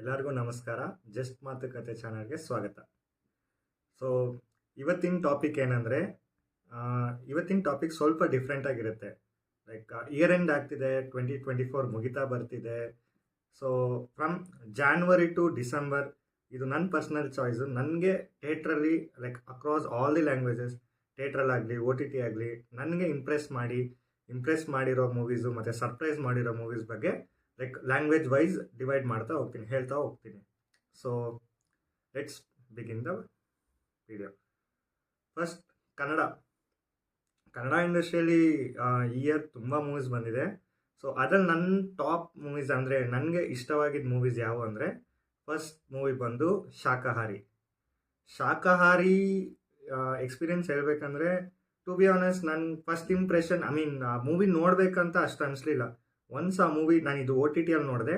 ಎಲ್ಲರಿಗೂ ನಮಸ್ಕಾರ. ಜಸ್ಟ್ ಮಾತುಕತೆ ಚಾನಲ್ಗೆ ಸ್ವಾಗತ. ಸೊ ಇವತ್ತಿನ ಟಾಪಿಕ್ ಏನಂದರೆ, ಇವತ್ತಿನ ಟಾಪಿಕ್ ಸ್ವಲ್ಪ ಡಿಫ್ರೆಂಟ್ ಆಗಿರುತ್ತೆ. ಲೈಕ್ ಇಯರ್ ಎಂಡ್ ಆಗ್ತಿದೆ, 2024 ಮುಗಿತಾ ಬರ್ತಿದೆ. So from January to December ಇದು ನನ್ನ ಪರ್ಸ್ನಲ್ ಚಾಯ್ಸು. ನನಗೆ ಥಿಯೇಟ್ರಲ್ಲಿ like across all the languages, ಥಿಯೇಟ್ರಲ್ಲಾಗಲಿ ಒ ಟಿ ಟಿ ಆಗಲಿ ನನಗೆ ಇಂಪ್ರೆಸ್ ಮಾಡಿರೋ ಮೂವೀಸು ಮತ್ತು ಸರ್ಪ್ರೈಸ್ ಮಾಡಿರೋ ಮೂವೀಸ್ ಬಗ್ಗೆ ಲೈಕ್ ಲ್ಯಾಂಗ್ವೇಜ್ ವೈಸ್ ಡಿವೈಡ್ ಮಾಡ್ತಾ ಹೋಗ್ತೀನಿ, ಹೇಳ್ತಾ ಹೋಗ್ತೀನಿ. So let's begin the video. First Kannada ಇಂಡಸ್ಟ್ರಿಯಲ್ಲಿ ಈ ಇಯರ್ ತುಂಬ ಮೂವೀಸ್ ಬಂದಿದೆ. ಸೊ ಅದ್ರಲ್ಲಿ ನನ್ನ ಟಾಪ್ ಮೂವೀಸ್ ಅಂದರೆ ನನಗೆ ಇಷ್ಟವಾಗಿದ್ದ ಮೂವೀಸ್ ಯಾವುವು ಅಂದರೆ, ಫಸ್ಟ್ ಮೂವಿ ಬಂದು ಶಾಕಾಹಾರಿ ಎಕ್ಸ್ಪೀರಿಯನ್ಸ್ ಹೇಳ್ಬೇಕಂದ್ರೆ, ಟು ಬಿ ಆನೆಸ್ಟ್ ನನ್ನ ಫಸ್ಟ್ ಇಂಪ್ರೆಷನ್, ಆ ಮೂವಿ ನೋಡಬೇಕಂತ ಅಷ್ಟು ಅನಿಸ್ಲಿಲ್ಲ. ಒನ್ಸ್ ಆ ಮೂವಿ ನಾನು ಇದು ಒ ಟಿ ಟಿಯಲ್ಲಿ ನೋಡಿದೆ,